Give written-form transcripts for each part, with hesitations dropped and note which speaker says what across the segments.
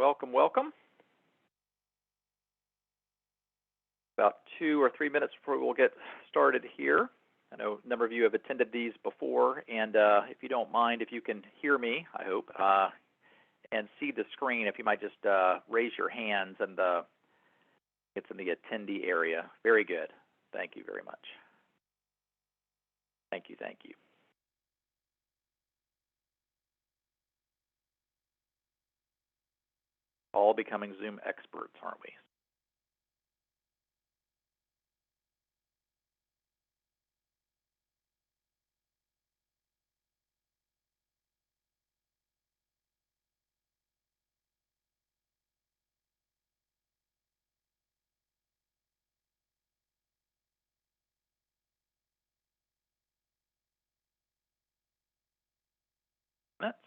Speaker 1: Welcome, welcome. About 2 or 3 minutes before we'll get started here. I know a number of you have attended these before, and if you don't mind, if you can hear me, I hope, and see the screen, if you might just raise your hands, and it's in the attendee area. Very good. Thank you very much. Thank you, thank you. All becoming Zoom experts, aren't we? Minutes.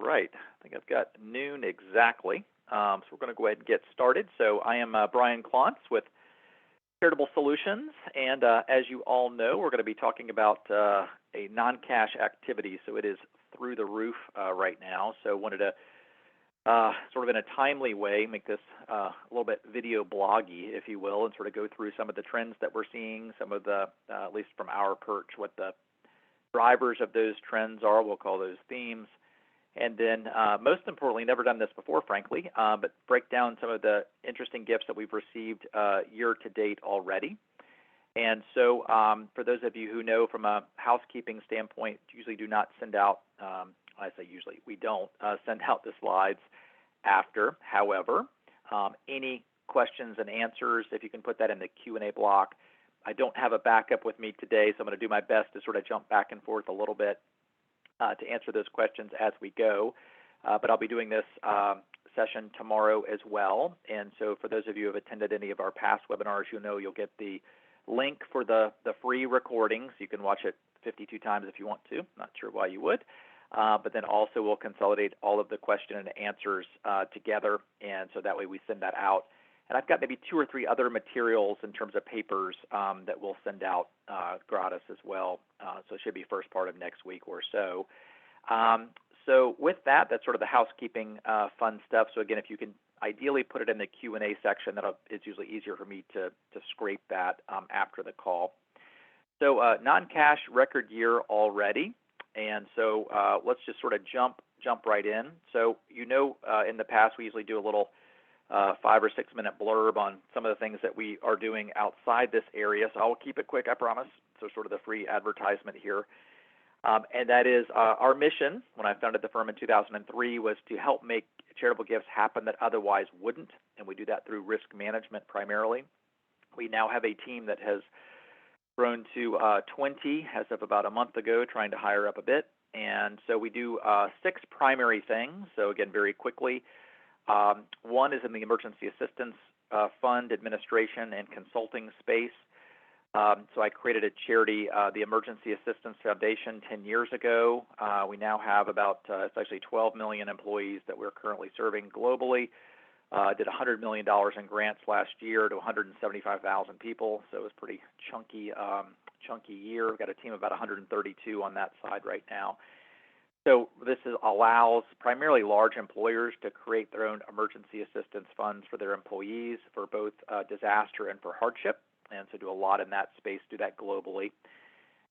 Speaker 1: Right. I think I've got noon exactly. So we're going to go ahead and get started. So I am Brian Klontz with Charitable Solutions, and as you all know, we're going to be talking about a non-cash activity. So it is through the roof right now. So wanted to sort of in a timely way make this a little bit video bloggy, if you will, and sort of go through some of the trends that we're seeing, some of the, at least from our perch, what the drivers of those trends are. We'll call those themes. And then, most importantly, never done this before, frankly, but break down some of the interesting gifts that we've received year to date already. And so for those of you who know from a housekeeping standpoint, usually do not send out, I say usually, we don't send out the slides after. However, any questions and answers, if you can put that in the Q&A block. I don't have a backup with me today, so I'm going to do my best to sort of jump back and forth a little bit to answer those questions as we go. But I'll be doing this session tomorrow as well. And so for those of you who have attended any of our past webinars, you know you'll get the link for the free recordings. You can watch it 52 times if you want to. Not sure why you would. But then also we'll consolidate all of the question and answers together, and so that way we send that out. And I've got maybe 2 or 3 other materials in terms of papers that we'll send out gratis as well. So it should be first part of next week or so. So with that, that's sort of the housekeeping fun stuff. So again, if you can ideally put it in the Q&A section, it's usually easier for me to scrape that after the call. So non-cash record year already. And so let's just sort of jump right in. So you know in the past we usually do a little 5 or 6 minute blurb on some of the things that we are doing outside this area. So I'll keep it quick, I promise. So sort of the free advertisement here. And that is our mission when I founded the firm in 2003 was to help make charitable gifts happen that otherwise wouldn't. And we do that through risk management primarily. We now have a team that has grown to 20 as of about a month ago, trying to hire up a bit. And so we do 6 primary things. So again, very quickly. One is in the emergency assistance fund administration and consulting space. So I created a charity, the Emergency Assistance Foundation, 10 years ago. We now have about, it's actually 12 million employees that we're currently serving globally. Did $100 million in grants last year to 175,000 people, so it was a pretty chunky year. We've got a team of about 132 on that side right now. So this allows primarily large employers to create their own emergency assistance funds for their employees for both disaster and for hardship, and so do a lot in that space, do that globally.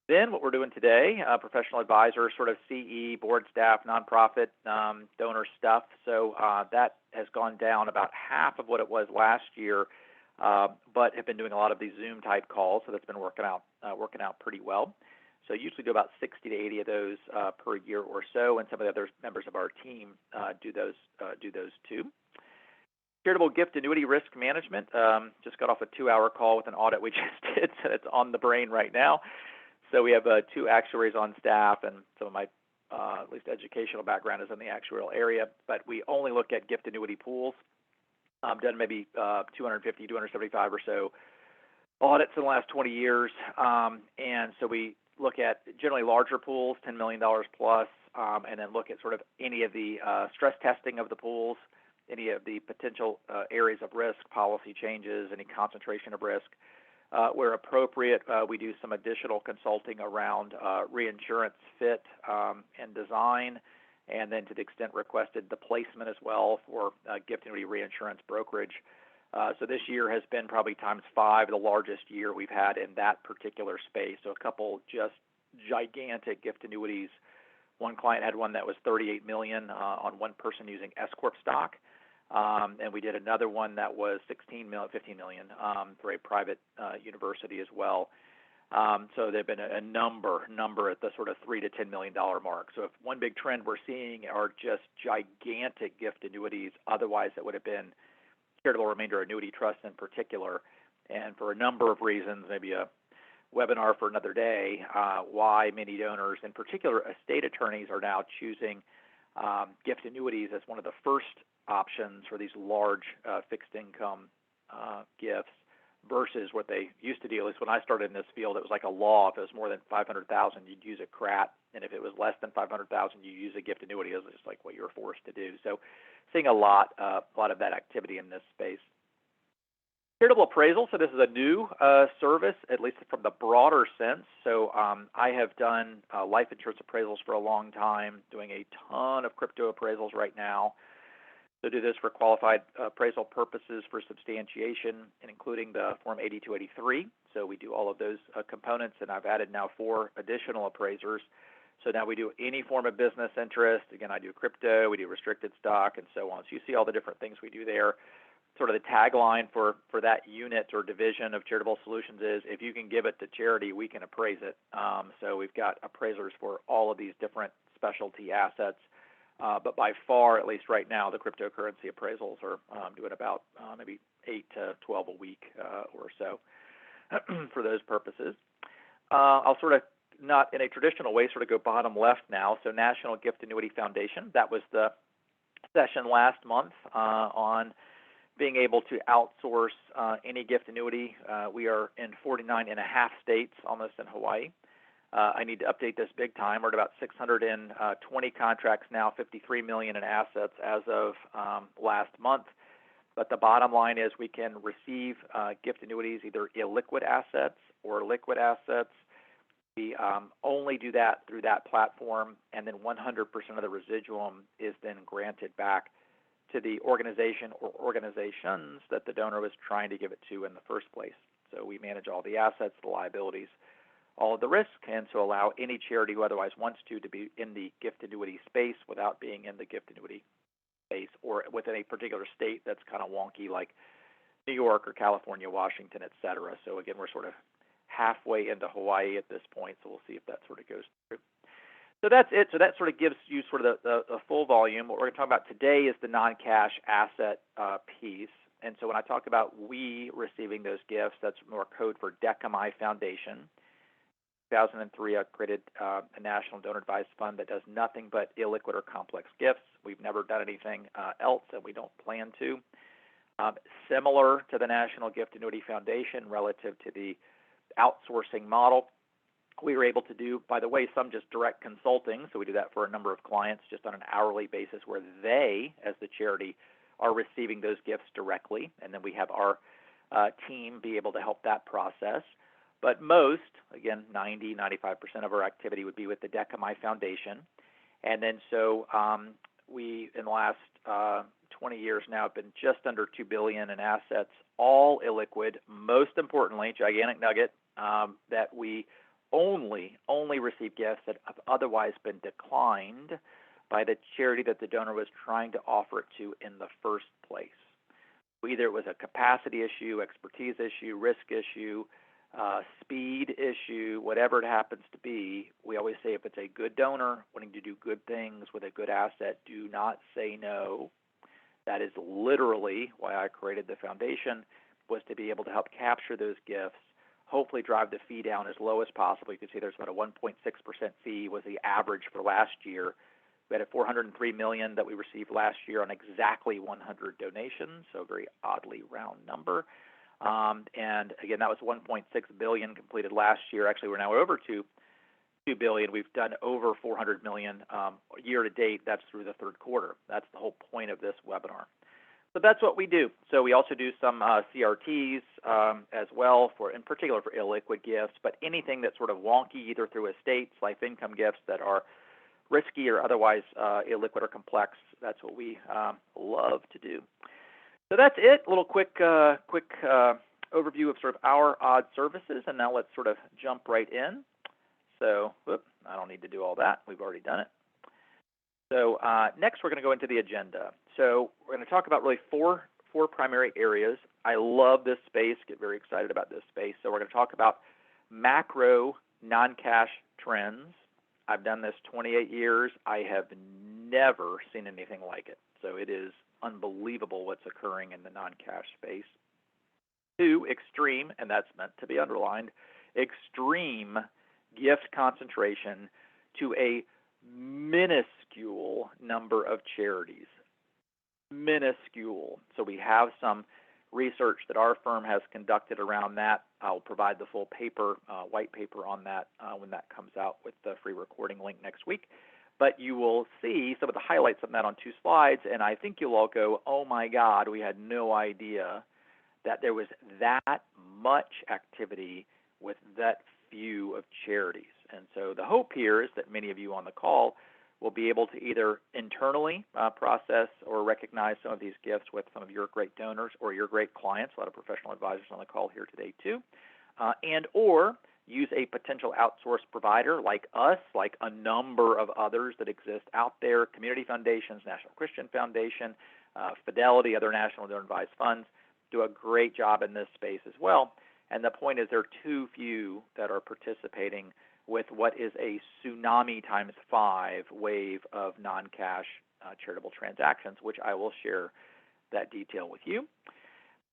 Speaker 1: Then what we're doing today, professional advisor, sort of CE, board staff, nonprofit, donor stuff. So that has gone down about half of what it was last year, but have been doing a lot of these Zoom type calls, so that's been working out pretty well. So usually do about 60 to 80 of those per year or so, and some of the other members of our team do those too. Charitable gift annuity risk management. Just got off a 2-hour call with an audit we just did, so it's on the brain right now. So we have 2 actuaries on staff, and some of my at least educational background is in the actuarial area, but we only look at gift annuity pools. Done maybe 250, 275 or so audits in the last 20 years, and so we look at generally larger pools, $10 million plus, and then look at sort of any of the stress testing of the pools, any of the potential areas of risk, policy changes, any concentration of risk. Where appropriate, we do some additional consulting around reinsurance fit and design, and then to the extent requested, the placement as well for gift annuity reinsurance brokerage. So this year has been probably times 5 the largest year we've had in that particular space. So a couple just gigantic gift annuities. One client had one that was $38 million on one person using S Corp stock. And we did another one that was $15 million for a private university as well. So there have been a number at the sort of $3 to $10 million mark. So if one big trend we're seeing are just gigantic gift annuities, otherwise it would have been charitable remainder annuity trusts in particular, and for a number of reasons, maybe a webinar for another day, why many donors, in particular estate attorneys, are now choosing gift annuities as one of the first options for these large fixed income gifts versus what they used to do. At least when I started in this field, it was like a law. If it was more than $500,000, you'd use a CRAT, and if it was less than $500,000, you use a gift annuity. It was just like what you were forced to do. So, seeing a lot of that activity in this space. Charitable appraisal. So this is a new service, at least from the broader sense. So I have done life insurance appraisals for a long time, doing a ton of crypto appraisals right now. So do this for qualified appraisal purposes for substantiation, and including the Form 8283. So we do all of those components, and I've added now 4 additional appraisers. So now we do any form of business interest. Again, I do crypto, we do restricted stock, and so on. So you see all the different things we do there. Sort of the tagline for that unit or division of Charitable Solutions is, if you can give it to charity, we can appraise it. So we've got appraisers for all of these different specialty assets. But by far, at least right now, the cryptocurrency appraisals are doing about maybe 8 to 12 a week or so for those purposes. I'll sort of, not in a traditional way, sort of go bottom left now. So National Gift Annuity Foundation, that was the session last month on being able to outsource any gift annuity. We are in 49 and a half states, almost in Hawaii. I need to update this big time. We're at about 620 contracts now, $53 million in assets as of last month. But the bottom line is we can receive gift annuities, either illiquid assets or liquid assets. We only do that through that platform, and then 100% of the residuum is then granted back to the organization or organizations that the donor was trying to give it to in the first place. So we manage all the assets, the liabilities, all of the risk, and to allow any charity who otherwise wants to be in the gift annuity space without being in the gift annuity space or within a particular state that's kind of wonky, like New York or California, Washington, et cetera. So again, we're sort of halfway into Hawaii at this point, so we'll see if that sort of goes through. So that's it. So that sort of gives you sort of the full volume. What we're going to talk about today is the non-cash asset piece. And so when I talk about we receiving those gifts, that's more code for Deconstructing Foundation. 2003, I created a national donor advised fund that does nothing but illiquid or complex gifts. We've never done anything else, and we don't plan to. Similar to the National Gift Annuity Foundation relative to the outsourcing model, we were able to do, by the way, some just direct consulting. So we do that for a number of clients just on an hourly basis where they, as the charity, are receiving those gifts directly. And then we have our team be able to help that process. But most, again, 90, 95% of our activity would be with the Deconstructing Foundation. And then so we, in the last 20 years now, have been just under $2 billion in assets, all illiquid. Most importantly, gigantic nugget, that we only receive gifts that have otherwise been declined by the charity that the donor was trying to offer it to in the first place. Either it was a capacity issue, expertise issue, risk issue, speed issue, whatever it happens to be. We always say if it's a good donor wanting to do good things with a good asset, do not say no. That is literally why I created the foundation, was to be able to help capture those gifts hopefully drive the fee down as low as possible. You can see there's about a 1.6% fee was the average for last year. We had a $403 million that we received last year on exactly 100 donations, so a very oddly round number. And again, that was 1.6 billion completed last year. Actually, we're now over $2 billion. We've done over 400 million year to date. That's through the third quarter. That's the whole point of this webinar. So that's what we do. So we also do some CRTs as well, in particular for illiquid gifts, but anything that's sort of wonky, either through estates, life income gifts that are risky or otherwise illiquid or complex. That's what we love to do. So that's it. A little quick overview of sort of our odd services, and now let's sort of jump right in. So, I don't need to do all that. We've already done it. So next we're going to go into the agenda. So we're going to talk about really four primary areas. I love this space, get very excited about this space. So we're going to talk about macro non-cash trends. I've done this 28 years. I have never seen anything like it. So it is unbelievable what's occurring in the non-cash space. 2, extreme, and that's meant to be underlined, extreme gift concentration to a minuscule number of charities. Minuscule. So we have some research that our firm has conducted around that. I'll provide the full paper, white paper on that when that comes out with the free recording link next week. But you will see some of the highlights of that on 2 slides, and I think you'll all go, oh my God, we had no idea that there was that much activity with that few of charities. And so the hope here is that many of you on the call will be able to either internally process or recognize some of these gifts with some of your great donors or your great clients, a lot of professional advisors on the call here today too, and or use a potential outsourced provider like us, like a number of others that exist out there, community foundations, National Christian Foundation, Fidelity, other national donor advised funds, do a great job in this space as well. And the point is there are too few that are participating with what is a tsunami times 5 wave of non-cash charitable transactions, which I will share that detail with you.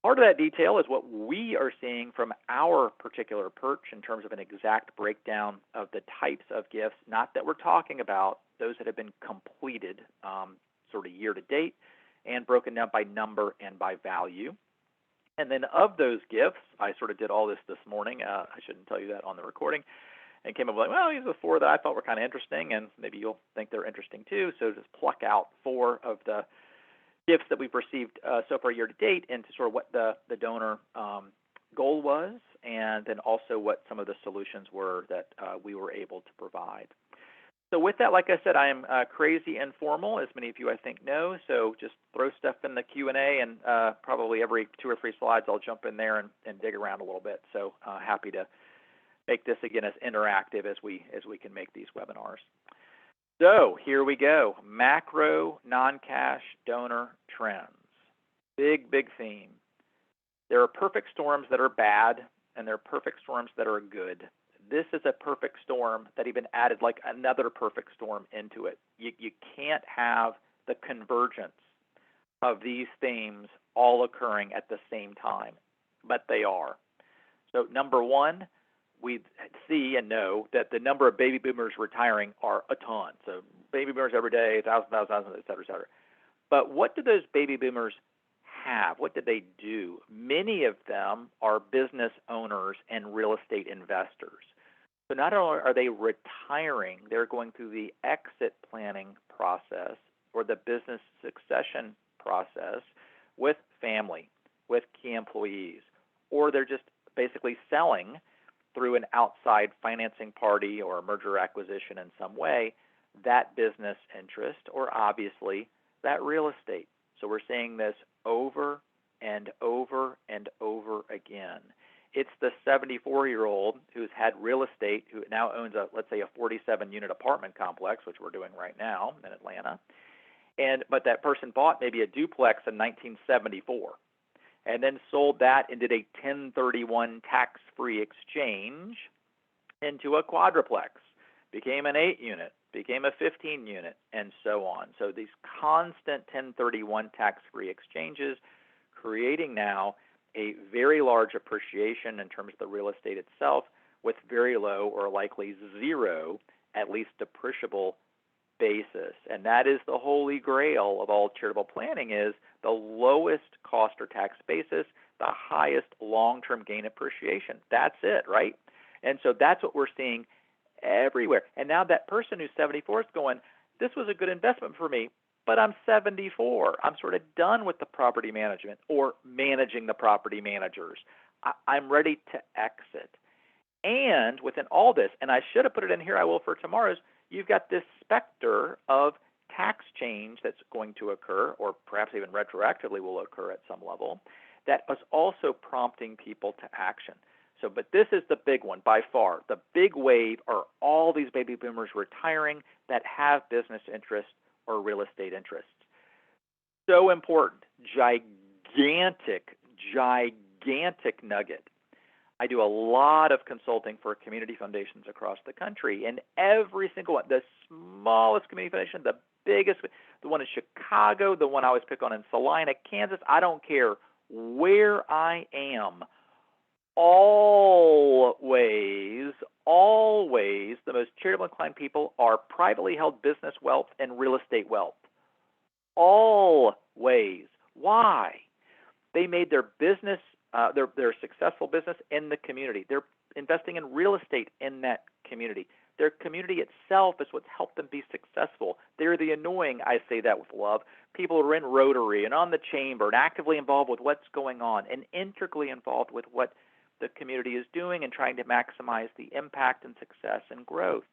Speaker 1: Part of that detail is what we are seeing from our particular perch in terms of an exact breakdown of the types of gifts, not that we're talking about those that have been completed sort of year to date and broken down by number and by value. And then of those gifts, I sort of did all this morning. I shouldn't tell you that on the recording. And came up with, well, these are the 4 that I thought were kind of interesting, and maybe you'll think they're interesting too. So just pluck out 4 of the gifts that we've received so far year to date into sort of what the donor goal was, and then also what some of the solutions were that we were able to provide. So with that, like I said, I am crazy informal, as many of you I think know. So just throw stuff in the Q&A, and probably every 2 or 3 slides I'll jump in there and dig around a little bit. So happy to make this again as interactive as we can make these webinars. So here we go. Macro non-cash donor trends. Big theme. There are perfect storms that are bad, and there are perfect storms that are good. This is a perfect storm that even added like another perfect storm into it. You can't have the convergence of these themes all occurring at the same time, but they are. So number one, we see and know that the number of baby boomers retiring are a ton. So baby boomers every day, thousands, et cetera, et cetera. But what do those baby boomers have? What did they do? Many of them are business owners and real estate investors. So not only are they retiring, they're going through the exit planning process or the business succession process with family, with key employees, or they're just basically selling through an outside financing party or a merger acquisition in some way that business interest or obviously that real estate. So we're seeing this over and over and over again. It's the 74-year-old who's had real estate, who now owns let's say a 47-unit apartment complex, which we're doing right now in Atlanta. But that person bought maybe a duplex in 1974 and then sold that and did a 1031 tax-free exchange into a quadruplex, became an 8-unit, became a 15-unit, and so on. So these constant 1031 tax-free exchanges creating now a very large appreciation in terms of the real estate itself with very low or likely zero, at least depreciable basis. And that is the holy grail of all charitable planning, is the lowest cost or tax basis, the highest long-term gain appreciation. That's it, right? And so that's what we're seeing everywhere. And now that person who's 74 is going, this was a good investment for me, but I'm 74. I'm sort of done with the property management or managing the property managers. I'm ready to exit. And within all this, and I should have put it in here, I will for tomorrow's, you've got this specter of tax change that's going to occur, or perhaps even retroactively will occur at some level, that is also prompting people to action. So, but this is the big one by far. The big wave are all these baby boomers retiring that have business interests or real estate interests. So important, gigantic nugget. I do a lot of consulting for community foundations across the country, and every single one, the smallest community foundation, the biggest, the one in Chicago, the one I always pick on in Salina, Kansas, I don't care where I am, always, the most charitable inclined people are privately held business wealth and real estate wealth. Always. Why? They made their business, their successful business in the community. They're investing in real estate in that community. Their community itself is what's helped them be successful. They're the annoying, I say that with love, people who are in Rotary and on the chamber and actively involved with what's going on and integrally involved with what the community is doing and trying to maximize the impact and success and growth.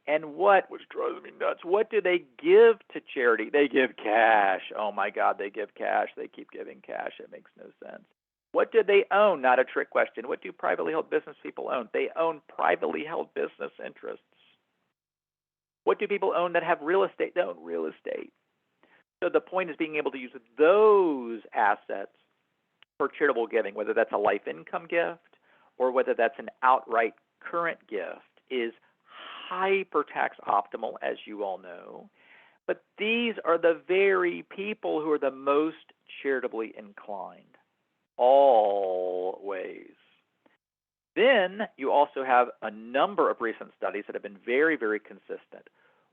Speaker 1: And which drives me nuts, what do they give to charity? They give cash. Oh my God, they give cash. They keep giving cash. It makes no sense. What do they own? Not a trick question. What do privately held business people own? They own privately held business interests. What do people own that have real estate? They own real estate. So the point is being able to use those assets for charitable giving, whether that's a life income gift or whether that's an outright current gift, is hyper tax optimal, as you all know. But these are the very people who are the most charitably inclined. Always. Then you also have a number of recent studies that have been very, very consistent.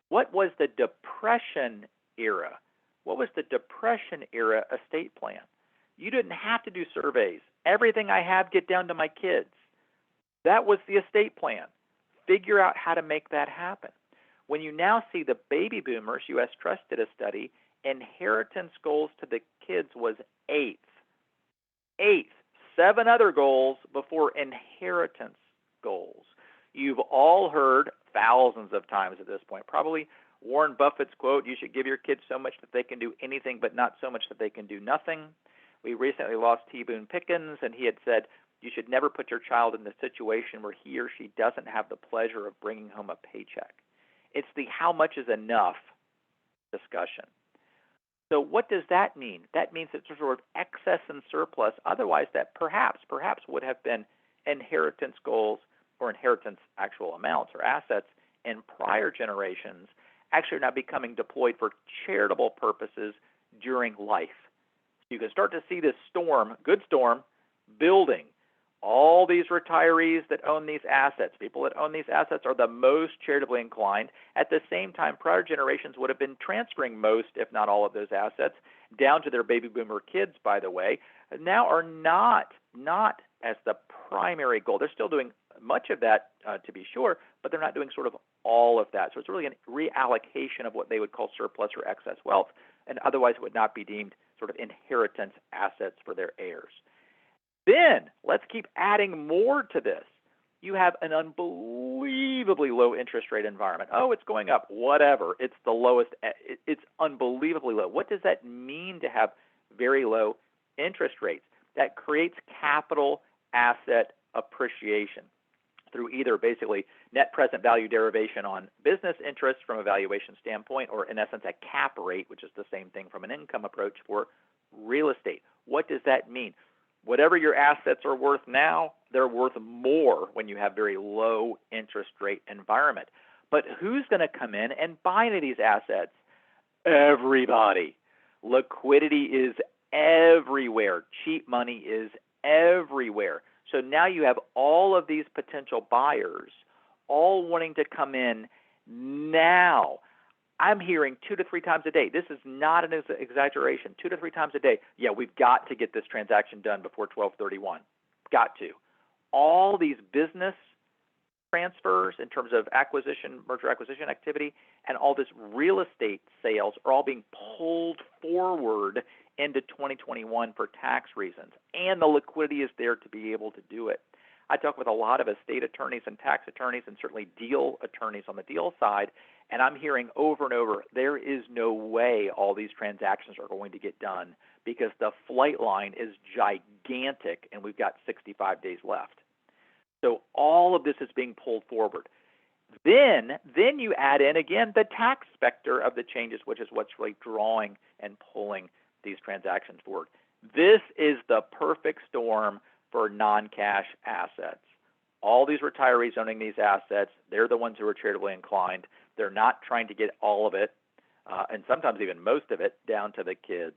Speaker 1: What was the Depression era? What was the Depression era estate plan? You didn't have to do surveys. Everything I have, get down to my kids. That was the estate plan. Figure out how to make that happen. When you now see the baby boomers, U.S. Trust did a study, inheritance goals to the kids was eighth. 7 other goals before inheritance goals. You've all heard thousands of times at this point, probably Warren Buffett's quote, you should give your kids so much that they can do anything but not so much that they can do nothing. We recently lost T. Boone Pickens, and he had said, you should never put your child in a situation where he or she doesn't have the pleasure of bringing home a paycheck. It's the how much is enough discussion. So what does that mean? That means it's sort of excess and surplus. Otherwise, that perhaps would have been inheritance goals or inheritance actual amounts or assets in prior generations actually are now becoming deployed for charitable purposes during life. You can start to see this storm, good storm, building. All these retirees that own these assets, people that own these assets are the most charitably inclined. At the same time, prior generations would have been transferring most, if not all of those assets, down to their baby boomer kids, by the way, now are not as the primary goal. They're still doing much of that, to be sure, but they're not doing sort of all of that. So it's really a reallocation of what they would call surplus or excess wealth, and otherwise it would not be deemed sort of inheritance assets for their heirs. Then let's keep adding more to this. You have an unbelievably low interest rate environment. Oh, it's going up. Whatever. It's the lowest. It's unbelievably low. What does that mean to have very low interest rates? That creates capital asset appreciation through either basically net present value derivation on business interest from a valuation standpoint, or in essence a cap rate, which is the same thing from an income approach for real estate. What does that mean? Whatever your assets are worth now, they're worth more when you have very low interest rate environment. But who's going to come in and buy into these assets? Everybody. Liquidity is everywhere. Cheap money is everywhere. So now you have all of these potential buyers all wanting to come in now. I'm hearing 2 to 3 times a day. This is not an exaggeration. 2 to 3 times a day. Yeah, we've got to get this transaction done before 12/31. Got to. All these business transfers in terms of acquisition, merger acquisition activity, and all this real estate sales are all being pulled forward into 2021 for tax reasons. And the liquidity is there to be able to do it. I talk with a lot of estate attorneys and tax attorneys and certainly deal attorneys on the deal side, and I'm hearing over and over, there is no way all these transactions are going to get done because the flight line is gigantic and we've got 65 days left. So all of this is being pulled forward. Then you add in, again, the tax specter of the changes, which is what's really drawing and pulling these transactions forward. This is the perfect storm for non-cash assets. All these retirees owning these assets, they're the ones who are charitably inclined. They're not trying to get all of it, and sometimes even most of it, down to the kids.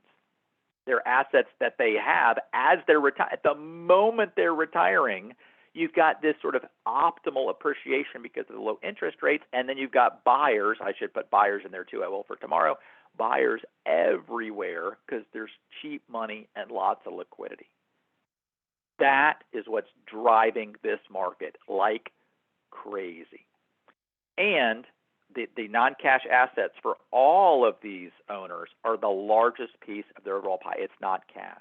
Speaker 1: They're assets that they have as they're at the moment they're retiring. You've got this sort of optimal appreciation because of the low interest rates, and then you've got buyers. I should put buyers in there too, I will for tomorrow. Buyers everywhere because there's cheap money and lots of liquidity. That is what's driving this market like crazy. And the non-cash assets for all of these owners are the largest piece of their overall pie. It's not cash.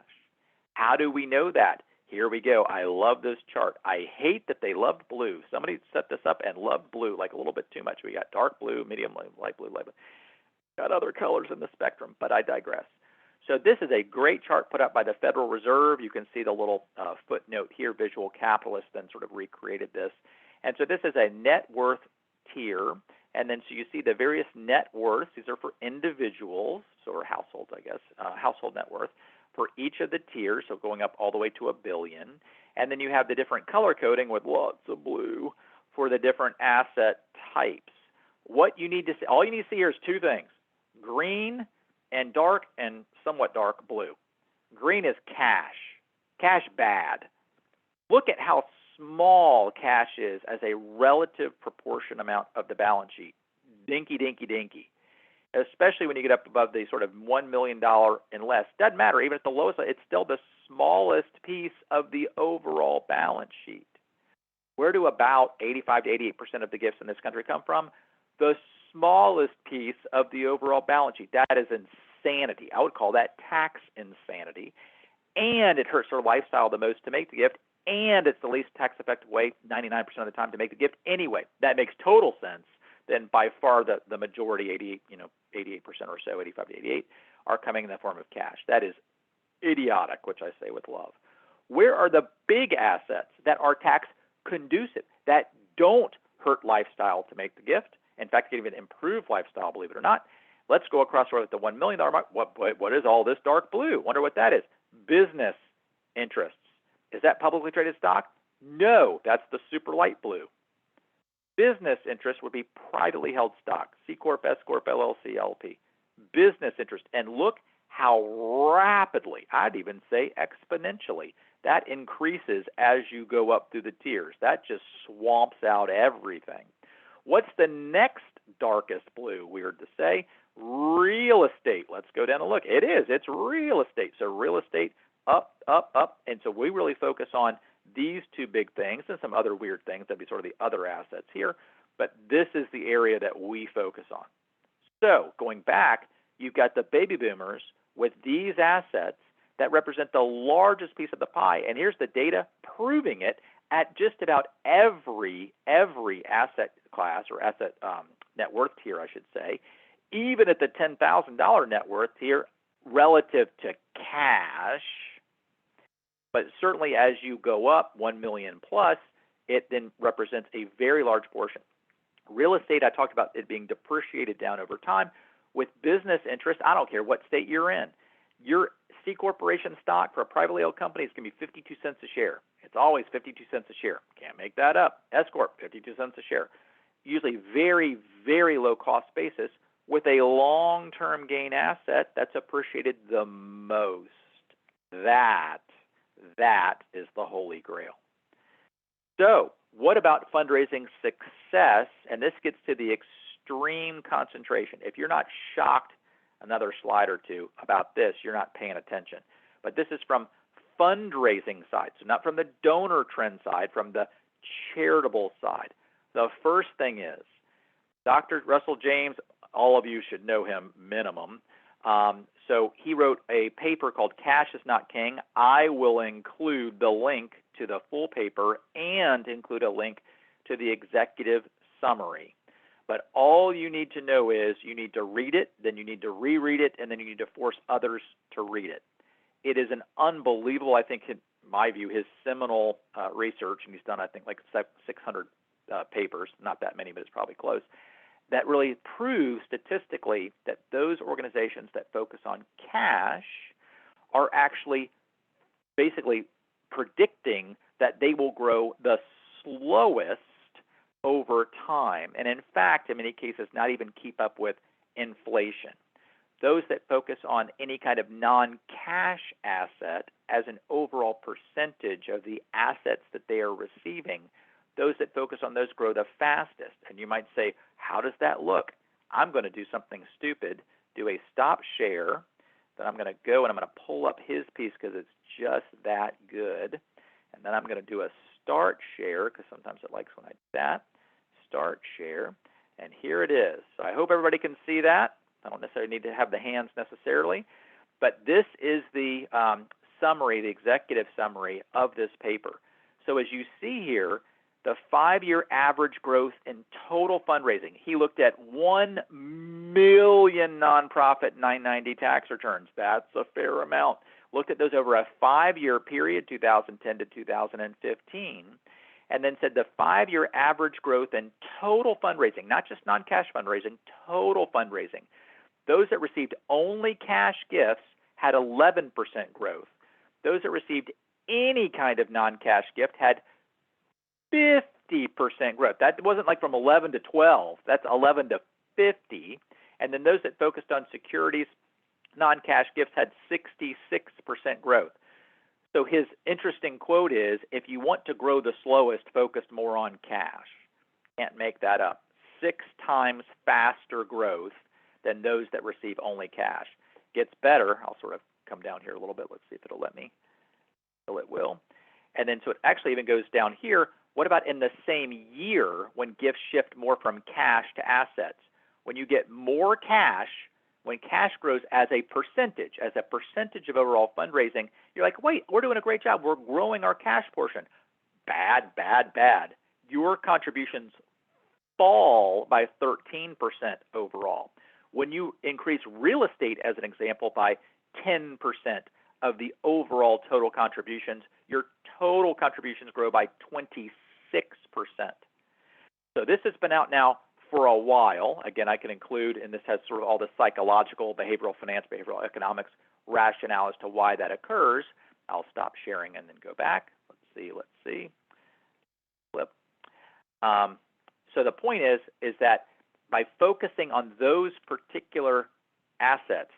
Speaker 1: How do we know that? Here we go. I love this chart. I hate that they loved blue. Somebody set this up and loved blue like a little bit too much. We got dark blue, medium, light blue, light blue. Got other colors in the spectrum, but I digress. So this is a great chart put up by the Federal Reserve. You can see the little footnote here. Visual Capitalist then sort of recreated this. And so this is a net worth tier. And then so you see the various net worths. These are for individuals, or households, I guess, household net worth for each of the tiers, so going up all the way to $1 billion. And then you have the different color coding with lots of blue for the different asset types. What you need to see, all you need to see here is 2 things, green and dark and somewhat dark blue. Green is cash. Cash bad. Look at how small cash is as a relative proportion amount of the balance sheet. Dinky, dinky, dinky. Especially when you get up above the sort of $1 million and less. Doesn't matter, even at the lowest, it's still the smallest piece of the overall balance sheet. Where do about 85 to 88% of the gifts in this country come from? The smallest piece of the overall balance sheet. That is insanity. I would call that tax insanity. And it hurts their lifestyle the most to make the gift, and it's the least tax-effective way 99% of the time to make the gift anyway. That makes total sense. Then by far the majority, 88% or so, 85 to 88, are coming in the form of cash. That is idiotic, which I say with love. Where are the big assets that are tax conducive, that don't hurt lifestyle to make the gift? In fact, can even improve lifestyle, believe it or not. Let's go across at the $1 million mark. What is all this dark blue? Wonder what that is. Business interests. Is that publicly traded stock? No, that's the super light blue. Business interest would be privately held stock, C Corp, S Corp, LLC, LP. Business interest. And look how rapidly, I'd even say exponentially, that increases as you go up through the tiers. That just swamps out everything. What's the next darkest blue? Weird to say. Real estate. Let's go down and look. It is. It's real estate. So real estate up, up, up. And so we really focus on these 2 big things and some other weird things. That'd be sort of the other assets here. But this is the area that we focus on. So going back, you've got the baby boomers with these assets that represent the largest piece of the pie. And here's the data proving it at just about every asset class or asset net worth tier, I should say, even at the $10,000 net worth tier relative to cash. But certainly as you go up 1 million plus, it then represents a very large portion. Real estate, I talked about it being depreciated down over time. With business interest, I don't care what state you're in. Your C Corporation stock for a privately held company is going to be 52 cents a share. It's always 52 cents a share. Can't make that up. S Corp, 52 cents a share. Usually very, very low cost basis with a long-term gain asset that's appreciated the most. That is the holy grail. So what about fundraising success? And this gets to the extreme concentration. If you're not shocked, another slide or two about this, you're not paying attention. But this is from fundraising side, so not from the donor trend side, from the charitable side. The first thing is, Dr. Russell James, all of you should know him minimum. So he wrote a paper called Cash is Not King. I will include the link to the full paper and include a link to the executive summary. But all you need to know is you need to read it, then you need to reread it, and then you need to force others to read it. It is an unbelievable, I think, in my view, his seminal research, and he's done, I think, like 600 papers, not that many, but it's probably close, that really proves statistically that those organizations that focus on cash are actually basically predicting that they will grow the slowest over time, and in fact, in many cases, not even keep up with inflation. Those that focus on any kind of non-cash asset as an overall percentage of the assets that they are receiving, those that focus on those grow the fastest. And you might say, how does that look? I'm going to do something stupid, do a stop share, then I'm going to go and I'm going to pull up his piece because it's just that good. And then I'm going to do a start share because sometimes it likes when I do that. Start share. And here it is. So I hope everybody can see that. I don't necessarily need to have the hands necessarily, but this is the summary, the executive summary of this paper. So as you see here, the 5-year average growth in total fundraising, he looked at 1 million nonprofit 990 tax returns. That's a fair amount. Looked at those over a 5-year period, 2010 to 2015, and then said the 5-year average growth in total fundraising, not just non-cash fundraising, total fundraising. Those that received only cash gifts had 11% growth. Those that received any kind of non-cash gift had 50% growth. That wasn't like from 11 to 12. That's 11 to 50. And then those that focused on securities, non-cash gifts had 66% growth. So his interesting quote is, if you want to grow the slowest, focus more on cash. Can't make that up. 6 times faster growth than those that receive only cash. Gets better. I'll sort of come down here a little bit. Let's see if it'll let me. So it will. And then so it actually even goes down here. What about in the same year when gifts shift more from cash to assets? When you get more cash, when cash grows as a percentage of overall fundraising, you're like, wait, we're doing a great job. We're growing our cash portion. Bad, bad, bad. Your contributions fall by 13% overall. When you increase real estate, as an example, by 10% of the overall total contributions, your total contributions grow by 26%. So this has been out now for a while. Again, I can include, and this has sort of all the psychological, behavioral finance, behavioral economics rationale as to why that occurs. I'll stop sharing and then go back. Let's see. Flip. So the point is that by focusing on those particular assets,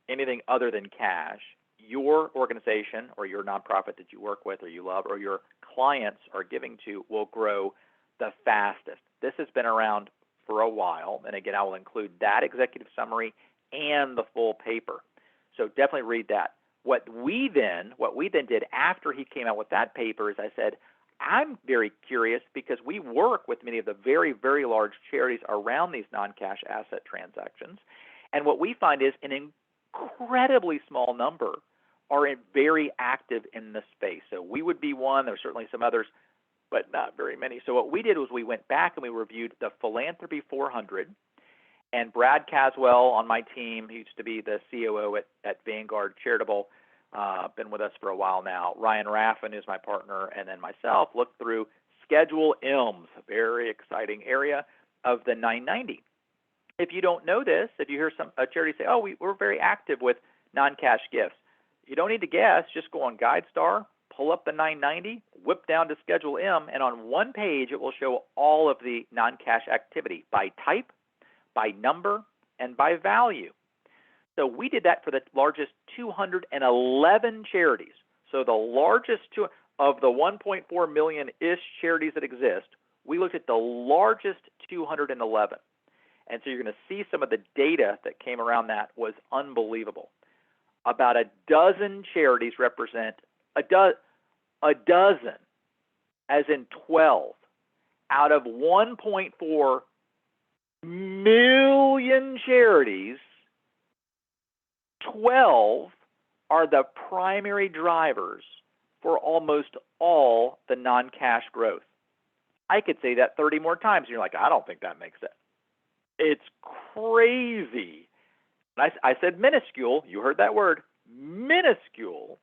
Speaker 1: anything other than cash, your organization or your nonprofit that you work with or you love or your clients are giving to will grow the fastest. This has been around for a while, and again, I will include that executive summary and the full paper. So definitely read that. What we then did after he came out with that paper is I said, I'm very curious because we work with many of the very, very large charities around these non-cash asset transactions, and what we find is an incredibly small number are very active in the space. So we would be one. There's certainly some others, but not very many. So what we did was we went back and we reviewed the Philanthropy 400, and Brad Caswell on my team, he used to be the COO at Vanguard Charitable, been with us for a while now. Ryan Raffin is my partner, and then myself looked through Schedule M's, a very exciting area of the 990. If you don't know this, if you hear a charity say, oh, we're very active with non-cash gifts, you don't need to guess. Just go on GuideStar, pull up the 990, whip down to Schedule M, and on one page it will show all of the non-cash activity by type, by number, and by value. So we did that for the largest 211 charities. So the largest two of the 1.4 million-ish charities that exist, we looked at the largest 211. And so you're going to see some of the data that came around that was unbelievable. About a dozen charities represent a dozen, as in 12, out of 1.4 million charities. 12 are the primary drivers for almost all the non-cash growth. I could say that 30 more times, and you're like, I don't think that makes sense. It's crazy. I said minuscule. You heard that word. Minuscule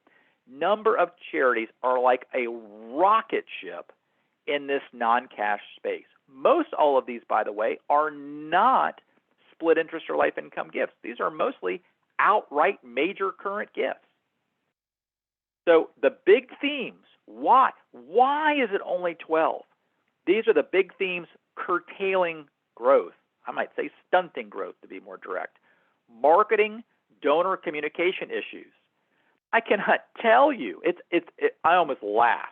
Speaker 1: number of charities are like a rocket ship in this non-cash space. Most all of these, by the way, are not split interest or life income gifts. These are mostly outright major current gifts. So the big themes, why is it only 12? These are the big themes curtailing growth. I might say stunting growth, to be more direct. Marketing, donor communication issues. I cannot tell you. I almost laugh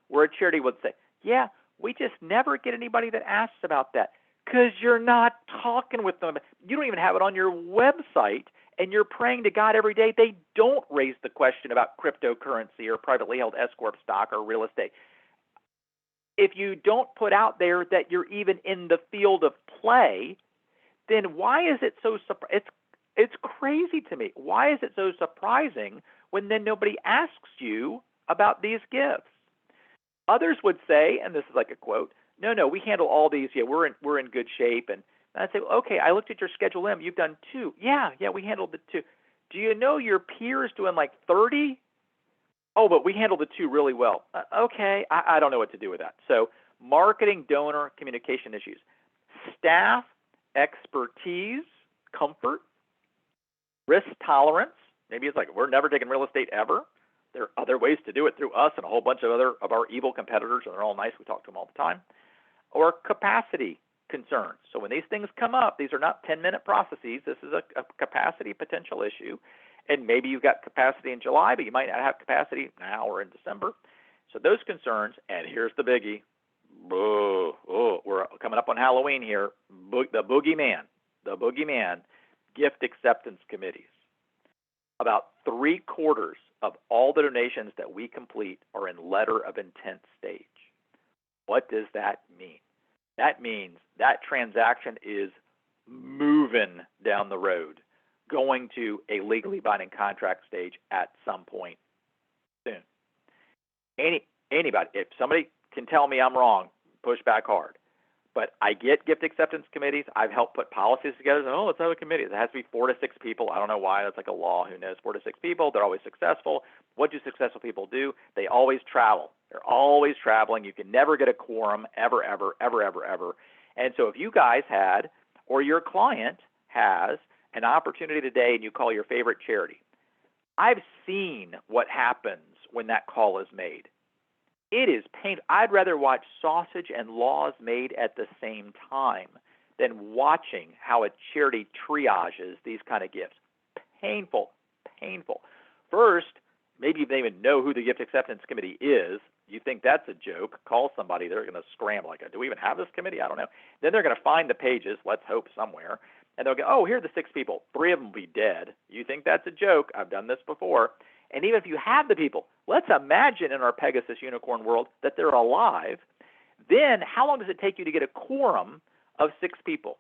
Speaker 1: where a charity would say, yeah, we just never get anybody that asks about that because you're not talking with them. You don't even have it on your website, and you're praying to God every day they don't raise the question about cryptocurrency or privately held S-corp stock or real estate. If you don't put out there that you're even in the field of play, then why is it so it's crazy to me. Why is it so surprising when then nobody asks you about these gifts? Others would say, and this is like a quote, no, we handle all these. Yeah, we're in good shape. And I'd say, well, okay, I looked at your Schedule M. You've done 2. Yeah, we handled the 2. Do you know your peers doing like 30? Oh, but we handled the 2 really well. Okay, I don't know what to do with that. So marketing, donor, communication issues. Staff, expertise, comfort, risk tolerance. Maybe it's like we're never taking real estate ever. There are other ways to do it through us and a whole bunch of other of our evil competitors, and they're all nice. We talk to them all the time. Or capacity concerns. So when these things come up, these are not 10-minute processes. This is a capacity potential issue. And maybe you've got capacity in July, but you might not have capacity now or in December. So those concerns, and here's the biggie. We're coming up on Halloween here. The boogeyman, gift acceptance committees. About 3/4 of all the donations that we complete are in letter of intent stage. What does that mean? That means that transaction is moving down the road, going to a legally binding contract stage at some point soon. Anybody, if somebody can tell me I'm wrong, push back hard. But I get gift acceptance committees. I've helped put policies together. Let's have a committee. It has to be 4 to 6 people. I don't know why. That's like a law. Who knows? 4 to 6 people. They're always successful. What do successful people do? They always travel. They're always traveling. You can never get a quorum ever. And so if you guys had, or your client has, an opportunity today and you call your favorite charity, I've seen what happens when that call is made. It is painful. I'd rather watch sausage and laws made at the same time than watching how a charity triages these kind of gifts. Painful. First, maybe you don't even know who the gift acceptance committee is. You think that's a joke. Call somebody. They're going to scramble. Like, do we even have this committee? I don't know. Then they're going to find the pages, let's hope somewhere, and they'll go, oh, here are the 6 people. 3 of them will be dead. You think that's a joke. I've done this before. And even if you have the people, let's imagine in our Pegasus unicorn world that they're alive. Then how long does it take you to get a quorum of 6 people?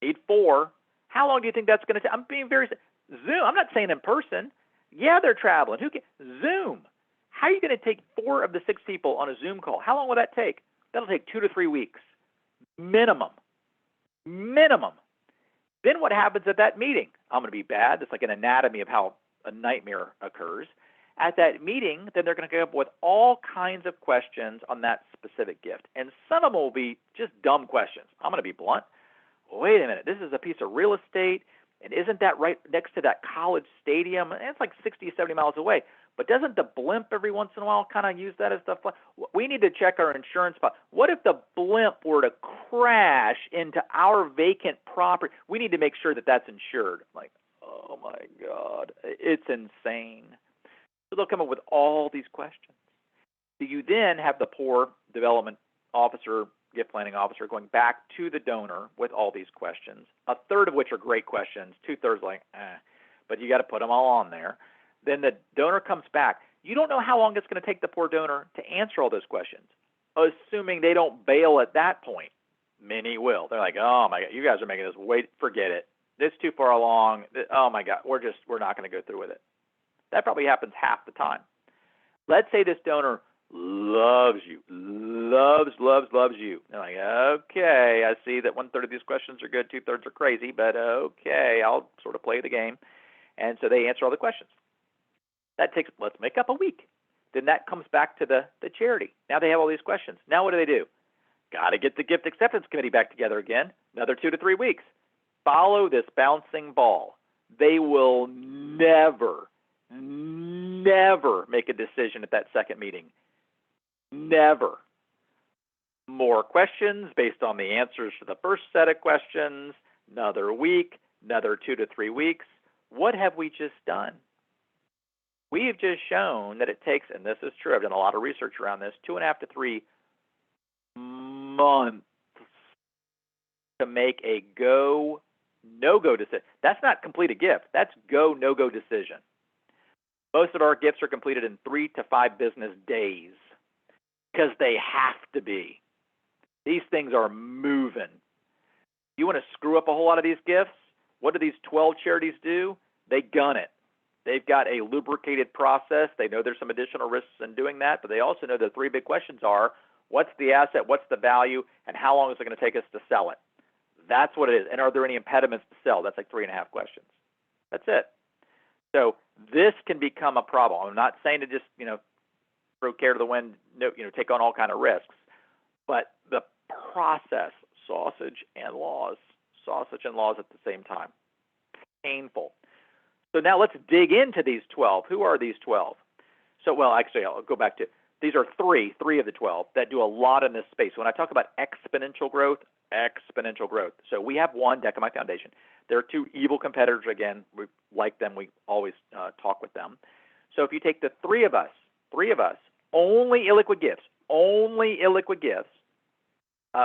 Speaker 1: Need 4. How long do you think that's going to take? I'm being very Zoom. I'm not saying in person. Yeah, they're traveling. Zoom. How are you going to take 4 of the 6 people on a Zoom call? How long will that take? That'll take 2 to 3 weeks. Minimum. Then what happens at that meeting? I'm going to be bad. It's like an anatomy of how a nightmare occurs. At that meeting, then they're going to come up with all kinds of questions on that specific gift. And some of them will be just dumb questions. I'm going to be blunt. Wait a minute. This is a piece of real estate, and isn't that right next to that college stadium? And it's like 60, 70 miles away. But doesn't the blimp every once in a while kind of use that as the fun? We need to check our insurance file. What if the blimp were to crash into our vacant property? We need to make sure that that's insured. Like, oh my God, it's insane. So they'll come up with all these questions. So you then have the poor development officer, gift planning officer, going back to the donor with all these questions, a third of which are great questions, two-thirds like, but you got to put them all on there. Then the donor comes back. You don't know how long it's going to take the poor donor to answer all those questions, assuming they don't bail at that point. Many will. They're like, oh my God, you guys are making this, wait, forget it. This is too far along. Oh my God, we're not going to go through with it. That probably happens half the time. Let's say this donor loves you, loves you. They're like, okay, I see that 1/3 of these questions are good, 2/3 are crazy, but okay, I'll sort of play the game. And so they answer all the questions. That takes, let's make up a week. Then that comes back to the charity. Now they have all these questions. Now what do? Got to get the gift acceptance committee back together again, another 2 to 3 weeks. Follow this bouncing ball. They will never make a decision at that second meeting. Never. More questions based on the answers to the first set of questions, another week, another 2 to 3 weeks. What have we just done? We have just shown that it takes, and this is true, I've done a lot of research around this, 2.5 to 3 months to make a go, no-go decision. That's not complete a gift. That's go, no-go decision. Most of our gifts are completed in 3 to 5 business days because they have to be. These things are moving. You want to screw up a whole lot of these gifts? What do these 12 charities do? They gun it. They've got a lubricated process. They know there's some additional risks in doing that, but they also know the 3 big questions are, what's the asset, what's the value, and how long is it going to take us to sell it? That's what it is. And are there any impediments to sell? That's like 3.5 questions. That's it. So this can become a problem. I'm not saying to just, throw care to the wind, take on all kind of risks, but the process, sausage and laws at the same time. Painful. So now let's dig into these 12. Who are these 12? So, well, actually, I'll go back to, these are three of the 12 that do a lot in this space. When I talk about exponential growth. So we have one, Decamite Foundation. There are 2 evil competitors. Again, we like them. We always talk with them. So if you take the three of us, only illiquid gifts,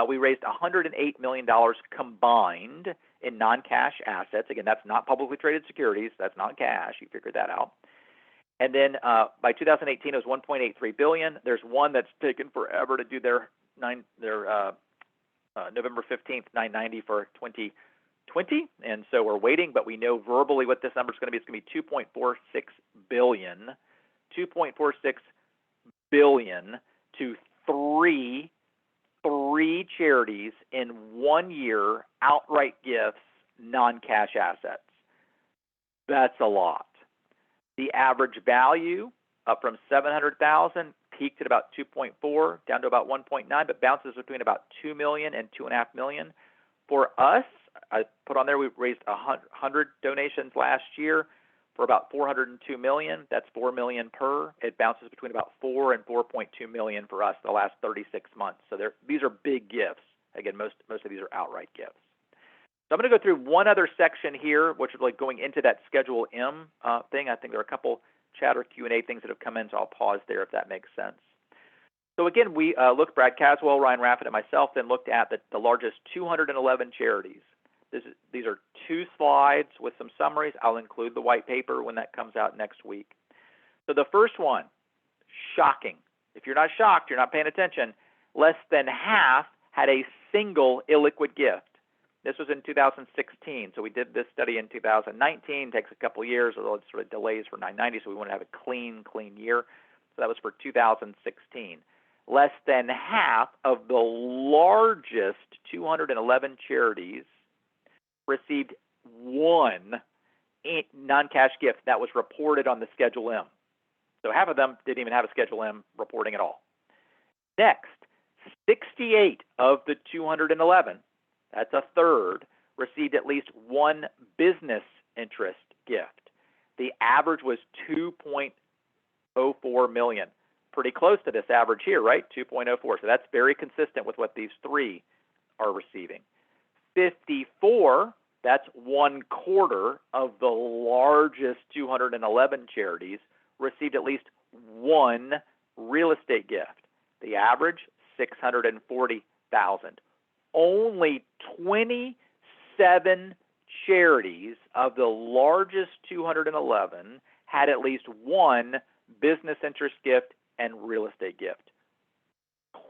Speaker 1: we raised $108 million combined in non-cash assets. Again, that's not publicly traded securities. That's not cash. You figured that out. And then by 2018, it was $1.83 billion. There's one that's taken forever to do their November 15th 990 for 2020, and so we're waiting. But we know verbally what this number is going to be. It's going to be $2.46 billion. $2.46 billion to three charities in 1 year, outright gifts, non-cash assets. That's a lot. The average value up from $700,000, peaked at about 2.4, down to about 1.9, but bounces between about 2 million and 2.5 million. For us, I put on there, we raised 100 donations last year for about 402 million. That's 4 million per. It bounces between about 4 and 4.2 million for us the last 36 months. So these are big gifts. Again, most of these are outright gifts. So I'm going to go through one other section here, which is like going into that Schedule M thing. I think there are a couple chatter Q&A things that have come in, so I'll pause there if that makes sense. So again, we looked, Brad Caswell, Ryan Raffett, and myself, then looked at the largest 211 charities. These are 2 slides with some summaries. I'll include the white paper when that comes out next week. So the first one, shocking. If you're not shocked, you're not paying attention. Less than half had a single illiquid gift. This was in 2016, so we did this study in 2019. Takes a couple of years, although it sort of delays for 990, so we want to have a clean year. So that was for 2016. Less than half of the largest 211 charities received one non-cash gift that was reported on the Schedule M. So half of them didn't even have a Schedule M reporting at all. Next, 68 of the 211, that's a third, received at least one business interest gift. The average was 2.04 million. Pretty close to this average here, right? 2.04. So that's very consistent with what these 3 are receiving. 54, that's 1/4 of the largest 211 charities, received at least one real estate gift. The average, $640,000. Only 27 charities of the largest 211 had at least one business interest gift and real estate gift.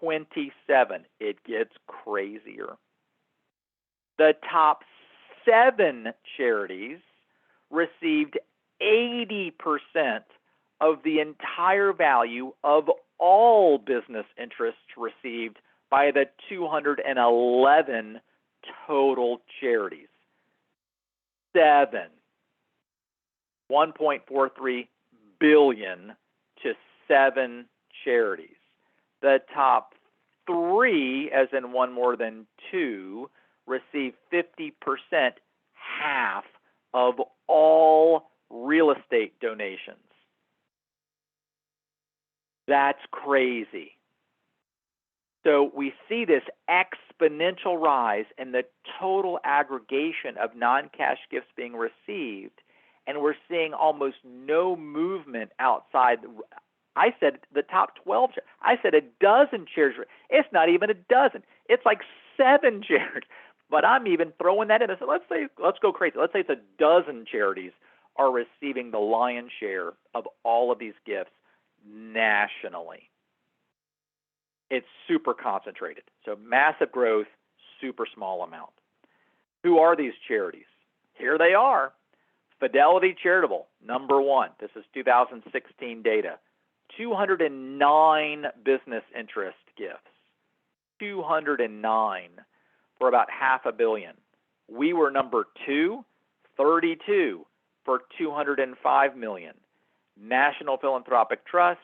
Speaker 1: 27. It gets crazier. The top 7 charities received 80% of the entire value of all business interests received by the 211 total charities. 7. $1.43 billion to 7 charities. The top 3, as in one more than 2, receive 50%, half of all real estate donations. That's crazy. So we see this exponential rise in the total aggregation of non-cash gifts being received, and we're seeing almost no movement outside. I said the top 12. I said a dozen charities. It's not even a dozen. It's like 7 charities. But I'm even throwing that in. So let's go crazy. Let's say it's a dozen charities are receiving the lion's share of all of these gifts nationally. It's super concentrated. So massive growth, super small amount. Who are these charities? Here they are. Fidelity Charitable, number 1. This is 2016 data. 209 business interest gifts. 209 for about $500 million. We were number 2, 32 for $205 million. National Philanthropic Trust,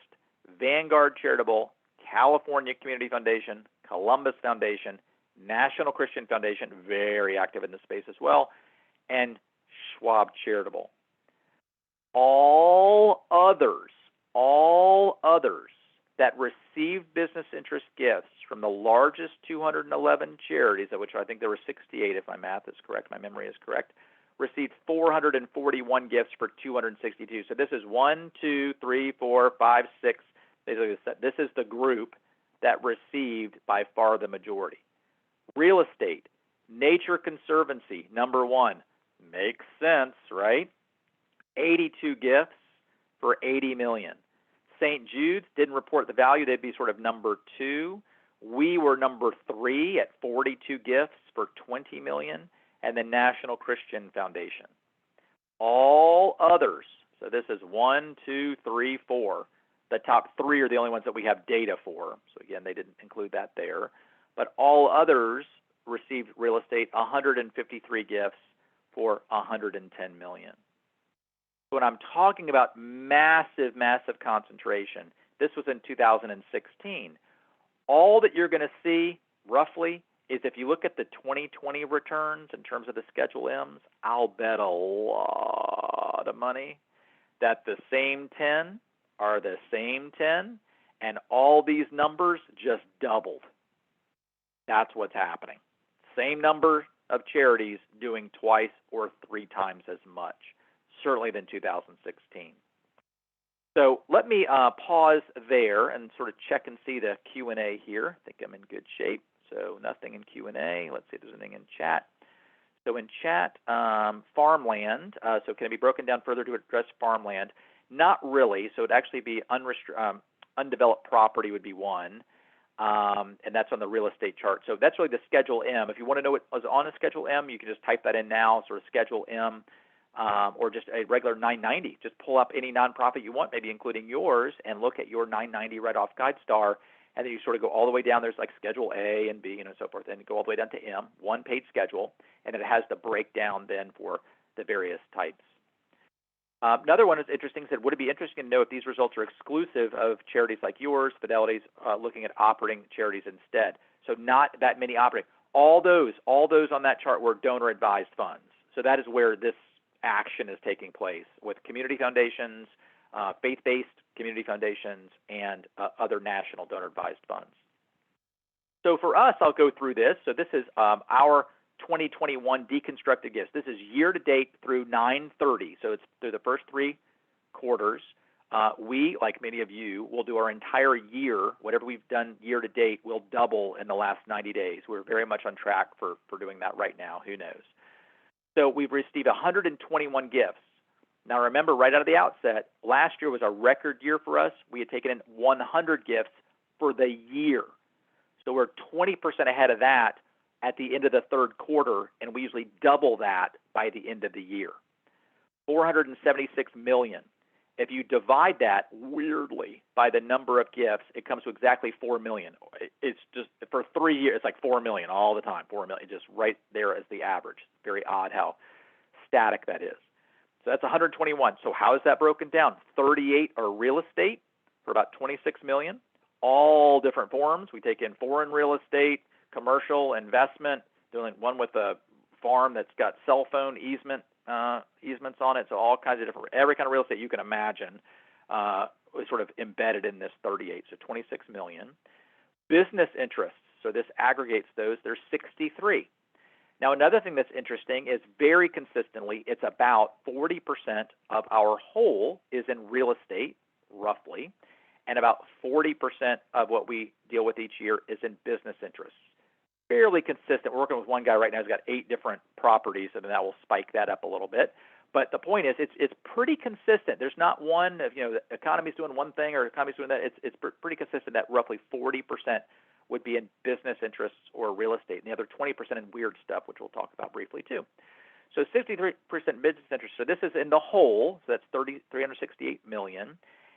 Speaker 1: Vanguard Charitable, California Community Foundation, Columbus Foundation, National Christian Foundation, very active in this space as well, and Schwab Charitable. All others that received business interest gifts from the largest 211 charities, of which I think there were 68 if my math is correct, my memory is correct, received 441 gifts for 262. So this is 1, 2, 3, 4, 5, 6. This is the group that received by far the majority. Real estate, Nature Conservancy, number 1. Makes sense, right? 82 gifts for $80 million. St. Jude's didn't report the value. They'd be sort of number 2. We were number 3 at 42 gifts for $20 million. And the National Christian Foundation. All others, so this is 1, 2, 3, 4. The top 3 are the only ones that we have data for. So again, they didn't include that there. But all others received real estate 153 gifts for $110 million. So when I'm talking about massive concentration, this was in 2016. All that you're going to see, roughly, is if you look at the 2020 returns in terms of the Schedule M's, I'll bet a lot of money that the same 10 are the same 10, and all these numbers just doubled. That's what's happening. Same number of charities doing twice or 3 times as much, certainly than 2016. So let me pause there and sort of check and see the Q&A here. I think I'm in good shape. So nothing in Q&A. Let's see if there's anything in chat. So in chat, farmland. So can it be broken down further to address farmland? Not really. So it'd actually be undeveloped property would be 1, and that's on the real estate chart. So that's really the Schedule M. If you want to know what was on a Schedule M, you can just type that in now, sort of Schedule M, or just a regular 990. Just pull up any nonprofit you want, maybe including yours, and look at your 990 right-off guide star. And then you sort of go all the way down. There's like Schedule A and B, and so forth, and go all the way down to M, 1-page schedule, and it has the breakdown then for the various types. Another one is interesting. Said, would it be interesting to know if these results are exclusive of charities like yours, Fidelity's, looking at operating charities instead? So not that many operating. All those on that chart were donor-advised funds. So that is where this action is taking place with community foundations, faith-based community foundations, and other national donor-advised funds. So for us, I'll go through this. So this is our 2021 deconstructed gifts. This is year-to-date through 9/30, so it's through the first 3 quarters. we, like many of you, will do our entire year, whatever we've done year to date, will double in the last 90 days. We're very much on track for doing that right now. Who knows? So we've received 121 gifts. Now remember, right out of the outset, last year was a record year for us. We had taken in 100 gifts for the year. So we're 20% ahead of that at the end of the third quarter, and we usually double that by the end of the year. 476 million. If you divide that, weirdly, by the number of gifts, it comes to exactly 4 million. It's just, for 3 years, it's like 4 million all the time, 4 million, just right there as the average. Very odd how static that is. So that's 121. So how is that broken down? 38 are real estate for about 26 million, all different forms. We take in foreign real estate, commercial, investment, doing one with a farm that's got cell phone easements on it. So all kinds of different, every kind of real estate you can imagine was sort of embedded in this 38. So 26 million. Business interests. So this aggregates those. There's 63. Now, another thing that's interesting is very consistently, it's about 40% of our whole is in real estate, roughly, and about 40% of what we deal with each year is in business interests. Fairly consistent. We're working with one guy right now who's got 8 different properties, and that will spike that up a little bit. But the point is, it's pretty consistent. There's not one, the economy's doing one thing or the economy's doing that. It's pretty consistent that roughly 40% would be in business interests or real estate, and the other 20% in weird stuff, which we'll talk about briefly too. So 63% business interest. So this is in the whole, so that's 368 million.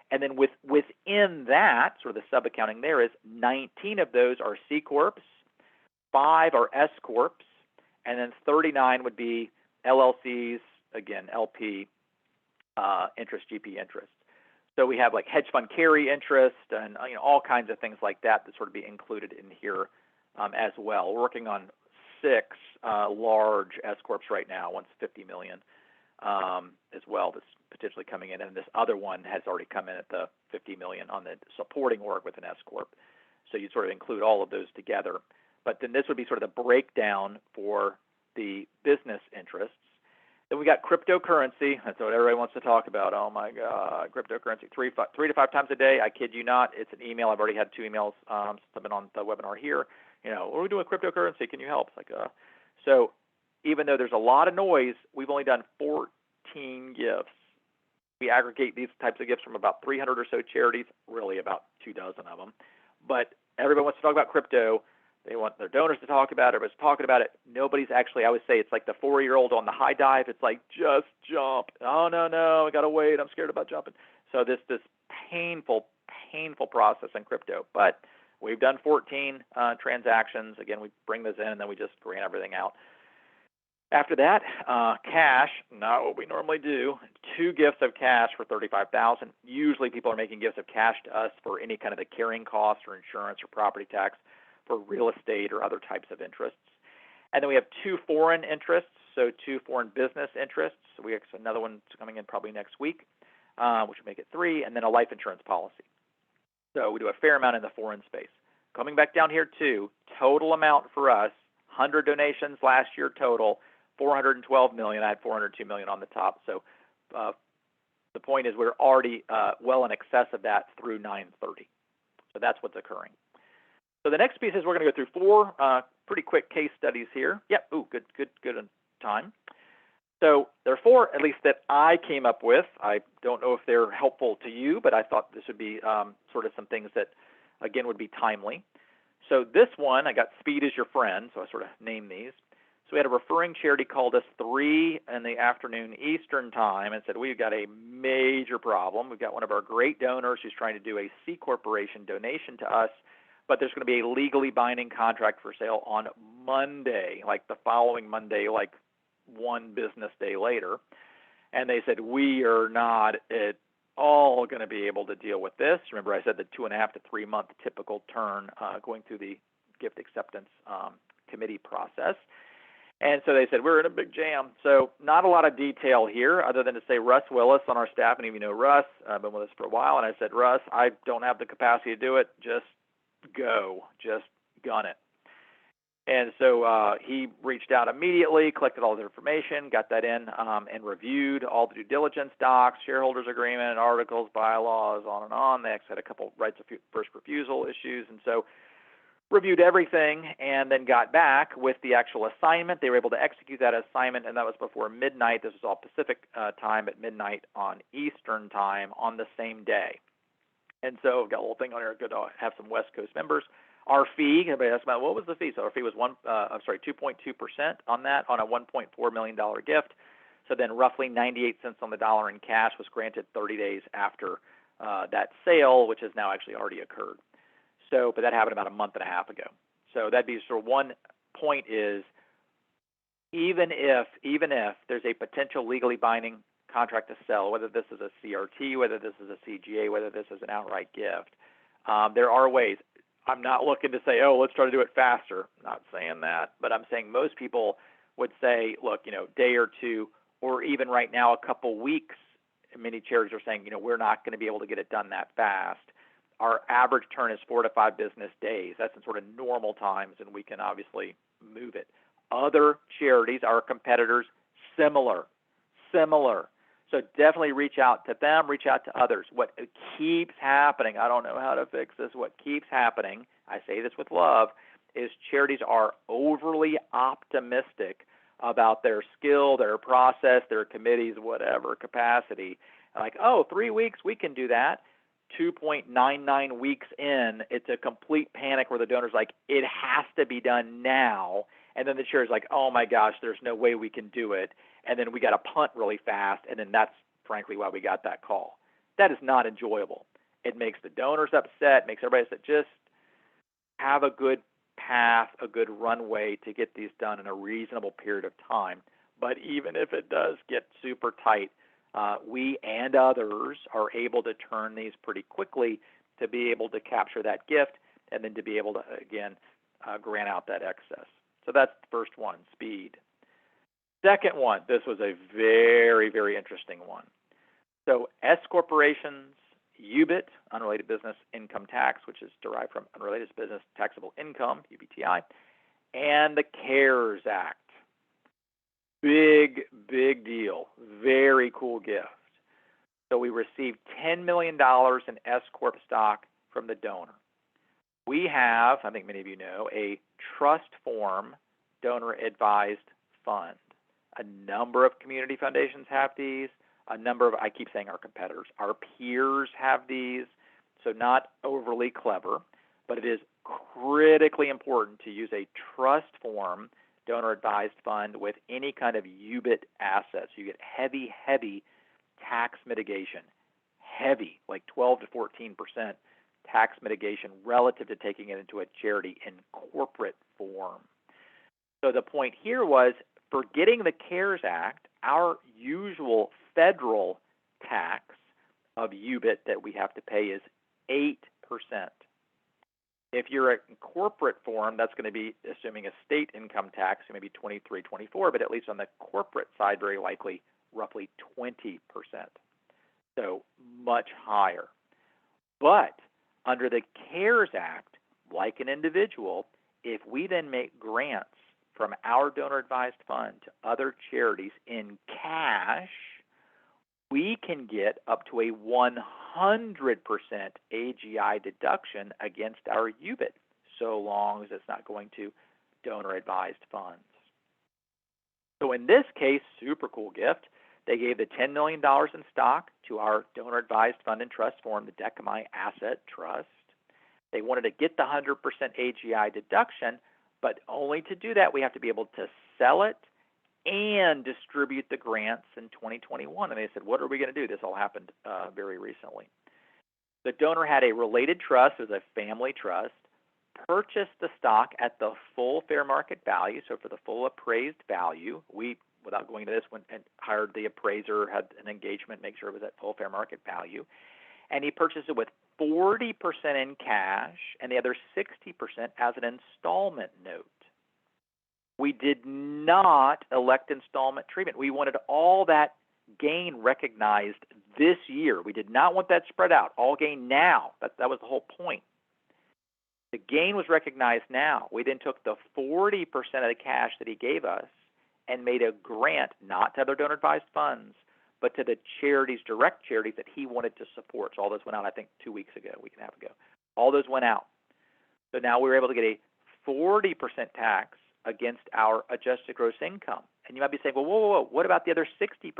Speaker 1: And then within that, sort of the sub-accounting there is 19 of those are C Corps, 5 are S Corps, and then 39 would be LLCs, again, LP interest, GP interest. So we have like hedge fund carry interest and all kinds of things like that sort of be included in here as well. We're working on 6 large S Corps right now. One's 50 million as well that's potentially coming in, and this other one has already come in at the 50 million on the supporting org with an S Corp. So you sort of include all of those together. But then this would be sort of the breakdown for the business interests. Then we got cryptocurrency. That's what everybody wants to talk about. Oh my God, cryptocurrency. 3 to 5 times a day. I kid you not. It's an email. I've already had 2 emails since I've been on the webinar here. What are we doing with cryptocurrency? Can you help? It's like, so even though there's a lot of noise, we've only done 14 gifts. We aggregate these types of gifts from about 300 or so charities, really about 24 of them. But everybody wants to talk about crypto. They want their donors to talk about it. Everybody's talking about it. Nobody's actually, I would say it's like the 4-year-old on the high dive. It's like, just jump. Oh, no, I got to wait. I'm scared about jumping. So this painful process in crypto. But we've done 14 transactions. Again, we bring those in, and then we just grant everything out. After that, cash, not what we normally do. 2 gifts of cash for $35,000. Usually people are making gifts of cash to us for any kind of the carrying cost or insurance or property tax for real estate or other types of interests. And then we have 2 foreign interests, so 2 foreign business interests. So we have another one coming in probably next week, which would make it 3, and then a life insurance policy. So we do a fair amount in the foreign space. Coming back down here too, total amount for us, 100 donations last year total, 412 million. I had 402 million on the top. So the point is we're already well in excess of that through 9/30. So that's what's occurring. So the next piece is we're going to go through 4 pretty quick case studies here. Yep, good on time. So there are 4, at least, that I came up with. I don't know if they're helpful to you, but I thought this would be sort of some things that, again, would be timely. So this one, I got Speed is Your Friend, so I sort of named these. So we had a referring charity called us 3 in the afternoon Eastern time and said, we've got a major problem. We've got one of our great donors who's trying to do a C Corporation donation to us, but there's going to be a legally binding contract for sale on Monday, like the following Monday, like 1 business day later. And they said, we are not at all going to be able to deal with this. Remember, I said the 2.5 to 3 month typical turn going through the gift acceptance committee process. And so they said, we're in a big jam. So not a lot of detail here other than to say Russ Willis on our staff, and even know Russ, I've been with us for a while, and I said, Russ, I don't have the capacity to do it. Just go. Just gun it. And so he reached out immediately, collected all the information, got that in, and reviewed all the due diligence docs, shareholders agreement, articles, bylaws, on and on. They actually had a couple rights of first refusal issues, and so reviewed everything and then got back with the actual assignment. They were able to execute that assignment, and that was before midnight. This was all Pacific time at midnight on Eastern time on the same day. And so I've got a little thing on here. Good to have some West Coast members. Our fee, everybody asked about what was the fee? So our fee was 2.2% on that on a $1.4 million gift. So then roughly 98 cents on the dollar in cash was granted 30 days after that sale, which has now actually already occurred. So, but that happened about a month and a half ago. So that'd be sort of one point is even if there's a potential legally binding contract to sell, whether this is a CRT, whether this is a CGA, whether this is an outright gift, there are ways. I'm not looking to say, oh, let's try to do it faster. I'm not saying that, but I'm saying most people would say, look, day or two, or even right now, a couple weeks. Many charities are saying, we're not going to be able to get it done that fast. Our average turn is 4 to 5 business days. That's in sort of normal times, and we can obviously move it. Other charities, our competitors, similar. So definitely reach out to them, reach out to others. What keeps happening, I don't know how to fix this, what keeps happening, I say this with love, is charities are overly optimistic about their skill, their process, their committees, whatever capacity. Like, 3 weeks, we can do that. 2.99 weeks in, it's a complete panic where the donor's like, it has to be done now. And then the chair's like, oh my gosh, there's no way we can do it. And then we got to punt really fast. And then that's frankly why we got that call. That is not enjoyable. It makes the donors upset, makes everybody upset. Just have a good path, a good runway to get these done in a reasonable period of time. But even if it does get super tight, we and others are able to turn these pretty quickly to be able to capture that gift and then to be able to, again, grant out that excess. So that's the first one, speed. Second one, this was a very, very interesting one. So S corporations, UBIT, unrelated business income tax, which is derived from unrelated business taxable income, UBTI, and the CARES Act. Big deal. Very cool gift. So we received $10 million in S Corp stock from the donor. We have, I think many of you know, a trust form donor advised fund. A number of community foundations have these. A number of, I keep saying our competitors, our peers have these. So not overly clever, but it is critically important to use a trust form donor advised fund with any kind of UBIT assets. You get heavy tax mitigation, heavy, like 12 to 14% tax mitigation relative to taking it into a charity in corporate form. So the point here was, for getting the CARES Act, our usual federal tax of UBIT that we have to pay is 8%. If you're in corporate form, that's going to be assuming a state income tax, maybe 23, 24, but at least on the corporate side, very likely roughly 20%. So much higher. But under the CARES Act, like an individual, if we then make grants from our donor advised fund to other charities in cash, we can get up to a 100% AGI deduction against our UBIT, so long as it's not going to donor advised funds. So in this case, super cool gift. They gave the $10 million in stock to our donor advised fund and trust form, the Decami Asset Trust. They wanted to get the 100% AGI deduction, but only to do that, we have to be able to sell it and distribute the grants in 2021. And they said, what are we going to do? This all happened very recently. The donor had a related trust, it was a family trust, purchased the stock at the full fair market value, so for the full appraised value. We, without going into this, went and hired the appraiser, had an engagement, make sure it was at full fair market value. And he purchased it with 40% in cash and the other 60% as an installment note. We did not elect installment treatment. We wanted all that gain recognized this year. We did not want that spread out, all gain now. That was the whole point. The gain was recognized now. We then took the 40% of the cash that he gave us and made a grant, not to other donor-advised funds, but to the charities, direct charities that he wanted to support. So all those went out, I think, 2 weeks ago, a week and a half ago. All those went out. So now we were able to get a 40% tax against our adjusted gross income. And you might be saying, well, whoa, what about the other 60%?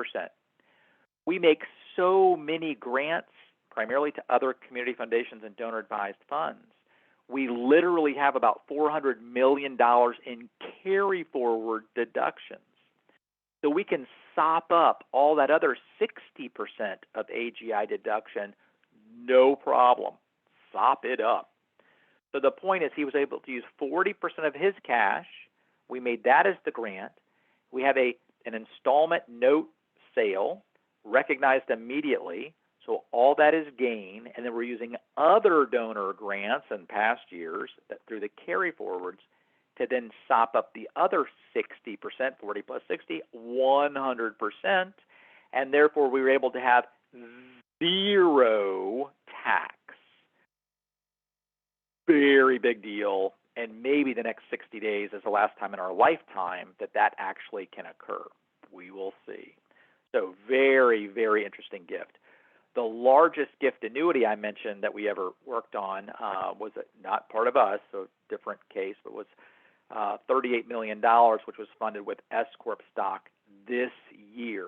Speaker 1: We make so many grants, primarily to other community foundations and donor-advised funds. We literally have about $400 million in carry-forward deductions. So we can sop up all that other 60% of AGI deduction, no problem. Sop it up. So the point is he was able to use 40% of his cash. We made that as the grant. We have an installment note sale recognized immediately. So all that is gain, and then we're using other donor grants in past years that through the carry forwards to then sop up the other 60%, 40 plus 60, 100%, and therefore we were able to have zero tax. Very big deal, and maybe the next 60 days is the last time in our lifetime that that actually can occur. We will see. So very, very interesting gift. The largest gift annuity I mentioned that we ever worked on was not part of us, so different case, but was $38 million, which was funded with S Corp stock this year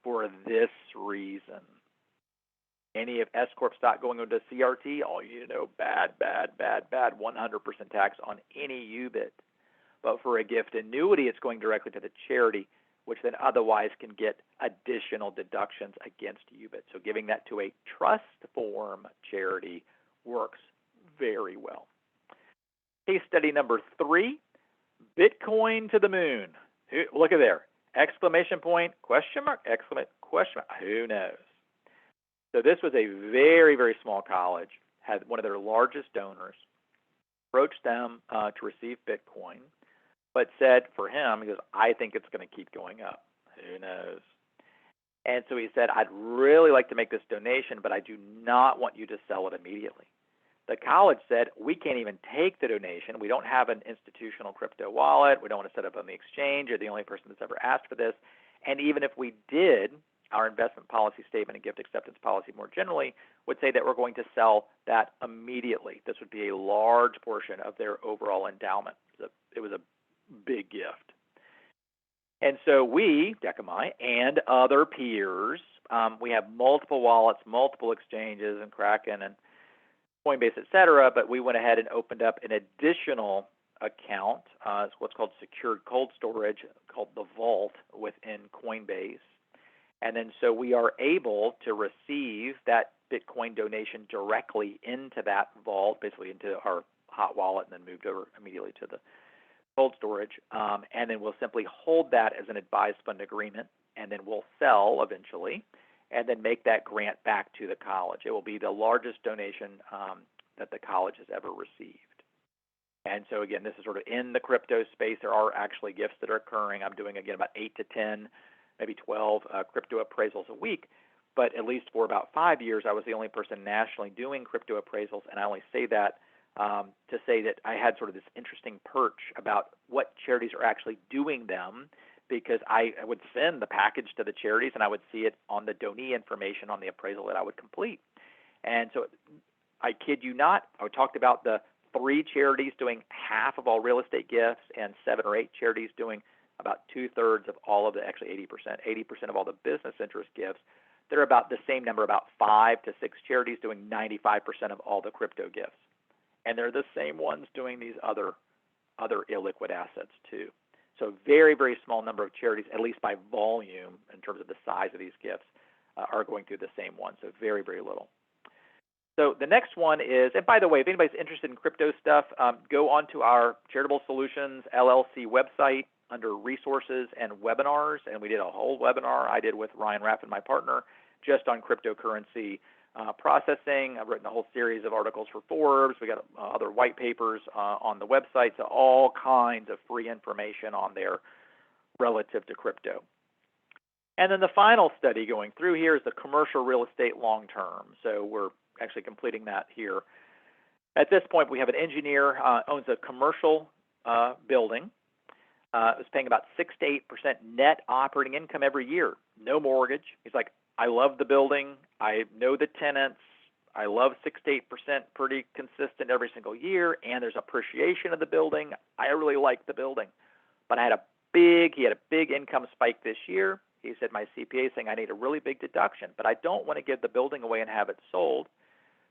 Speaker 1: for this reason. Any of S Corp stock going into CRT, all you know, bad, 100% tax on any UBIT. But for a gift annuity, it's going directly to the charity, which then otherwise can get additional deductions against UBIT. So giving that to a trust form charity works very well. Case study number 3, Bitcoin to the moon. Look at there, exclamation point, question mark, exclamation, question mark, who knows? So this was a very, very small college, had one of their largest donors, approached them to receive Bitcoin, but said for him, he goes, I think it's going to keep going up. Who knows? And so he said, I'd really like to make this donation, but I do not want you to sell it immediately. The college said, we can't even take the donation. We don't have an institutional crypto wallet. We don't want to set up on the exchange. You're the only person that's ever asked for this. And even if we did, our investment policy statement and gift acceptance policy more generally would say that we're going to sell that immediately. This would be a large portion of their overall endowment. It was a big gift. And so we, Decamai, and other peers, we have multiple wallets, multiple exchanges, and Kraken and Coinbase, et cetera, but we went ahead and opened up an additional account. It's what's called secured cold storage, called the Vault within Coinbase. And then so we are able to receive that Bitcoin donation directly into that vault, basically into our hot wallet, and then moved over immediately to the cold storage. And then we'll simply hold that as an advised fund agreement, and then we'll sell eventually, and then make that grant back to the college. It will be the largest donation that the college has ever received. And so again, this is sort of in the crypto space. There are actually gifts that are occurring. I'm doing, again, about 8 to 10, maybe 12 crypto appraisals a week. But at least for about 5 years, I was the only person nationally doing crypto appraisals. And I only say that to say that I had sort of this interesting perch about what charities are actually doing them, because I would send the package to the charities and I would see it on the donee information on the appraisal that I would complete. And so I kid you not, I talked about the 3 charities doing half of all real estate gifts and 7 or 8 charities doing about 2/3 of all of the, actually 80% of all the business interest gifts. They're about the same number, about 5 to 6 charities doing 95% of all the crypto gifts. And they're the same ones doing these other illiquid assets too. So very, very small number of charities, at least by volume in terms of the size of these gifts, are going through the same one. So very, very little. So the next one is, and by the way, if anybody's interested in crypto stuff, go onto our Charitable Solutions LLC website under resources and webinars, and we did a whole webinar I did with Ryan Raffin, my partner, just on cryptocurrency processing. I've written a whole series of articles for Forbes. We got other white papers on the website, so all kinds of free information on there relative to crypto. And then the final study going through here is the commercial real estate long term. So we're actually completing that here At this point, we have an engineer, owns a commercial building. Is paying about 6 to 8% net operating income every year. No mortgage. He's like, I love the building. I know the tenants. I love 6 to 8% pretty consistent every single year, and there's appreciation of the building. I really like the building. But he had a big income spike this year. He said, my CPA is saying I need a really big deduction, but I don't want to give the building away and have it sold.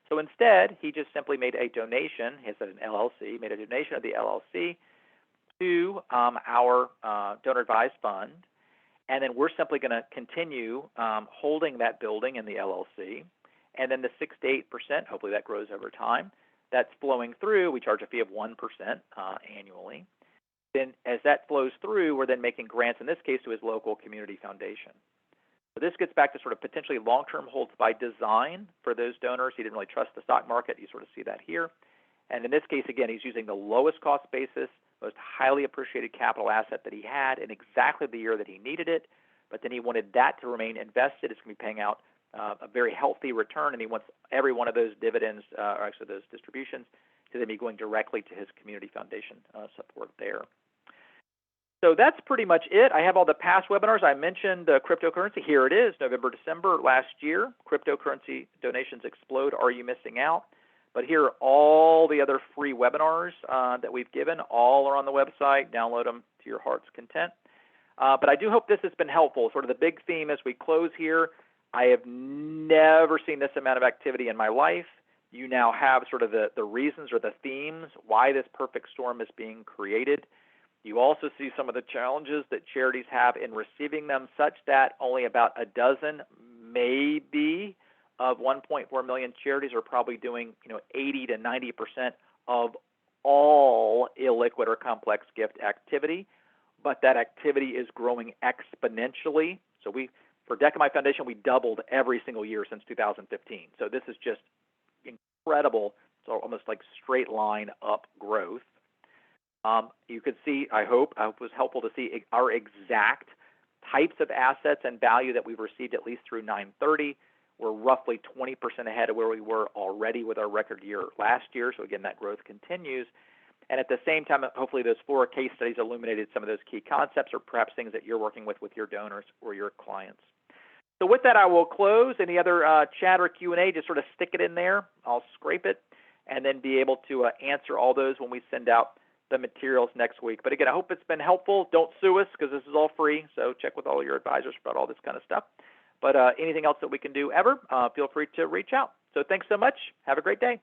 Speaker 1: So instead, he just simply made a donation. He has an LLC, made a donation of the LLC to our donor advised fund, and then we're simply going to continue holding that building in the LLC, and then the 6 to 8%, hopefully that grows over time, that's flowing through. We charge a fee of 1% annually. Then as that flows through, we're then making grants, in this case, to his local community foundation. So this gets back to sort of potentially long-term holds by design for those donors. He didn't really trust the stock market. You sort of see that here. And in this case, again, he's using the lowest cost basis, most highly appreciated capital asset that he had in exactly the year that he needed it, but then he wanted that to remain invested. It's going to be paying out a very healthy return, and he wants every one of those dividends, or actually those distributions, to then be going directly to his community foundation support there. So that's pretty much it. I have all the past webinars. I mentioned cryptocurrency. Here it is, November, December last year. Cryptocurrency donations explode. Are you missing out? But here are all the other free webinars that we've given. All are on the website. Download them to your heart's content. But I do hope this has been helpful. Sort of the big theme as we close here, I have never seen this amount of activity in my life. You now have sort of the reasons or the themes why this perfect storm is being created. You also see some of the challenges that charities have in receiving them, such that only about a dozen, maybe, of 1.4 million charities are probably doing 80 to 90% of all illiquid or complex gift activity. But that activity is growing exponentially. So for Decamai Foundation, we doubled every single year since 2015. So this is just incredible. It's almost like straight line up growth. You could see, I hope it was helpful to see our exact types of assets and value that we've received at least through 9/30. We're roughly 20% ahead of where we were already with our record year last year. So again, that growth continues. And at the same time, hopefully those 4 case studies illuminated some of those key concepts or perhaps things that you're working with your donors or your clients. So with that, I will close. Any other chat or Q&A, just sort of stick it in there. I'll scrape it and then be able to answer all those when we send out the materials next week. But again, I hope it's been helpful. Don't sue us because this is all free. So check with all your advisors about all this kind of stuff. But anything else that we can do ever, feel free to reach out. So thanks so much. Have a great day.